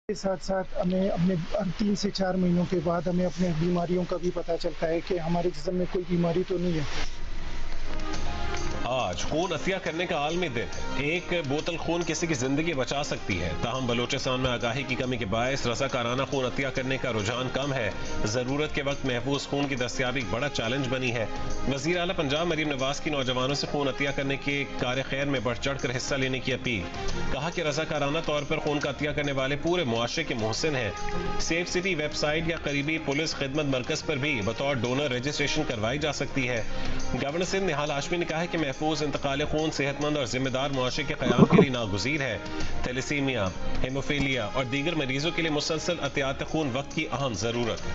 के साथ-साथ हमें अपने 3 से 4 महीनों के बाद हमें अपने बीमारियों का भी पता चलता है कि हमारे जिस्म में कोई बीमारी तो नहीं है। आज खून अतिया करने का आलमी दिन है। एक बोतल खून किसी की जिंदगी बचा सकती है। ताहम बलोचिस्तान में आगाही की कमी के बायस रज़ाकाराना खून अतिया करने का रुझान कम है। जरूरत के वक्त महफूज खून की दस्तियाबी बड़ा चैलेंज बनी है। वजीर आला पंजाब मरीम नवाज की नौजवानों से खून अतिया करने के कार्य खैर में बढ़ चढ़ कर हिस्सा लेने की अपील। कहा कि रज़ाकाराना तौर पर खून का अतिया करने वाले पूरे मुआशरे के मोहसिन हैं। सेफ सिटी वेबसाइट या करीबी पुलिस खिदमत मरकज पर भी बतौर डोनर रजिस्ट्रेशन करवाई जा सकती है। गवर्नर सिंध निहाल हाशमी ने कहा है कि महफूज इंतकाल खून सेहतमंद और जिम्मेदार मुआशरे के क़याम के लिए नागुज़ीर है। थैलेसीमिया, हेमोफीलिया और दीगर मरीजों के लिए मुसलसल एहतियात खून वक्त की अहम ज़रूरत है।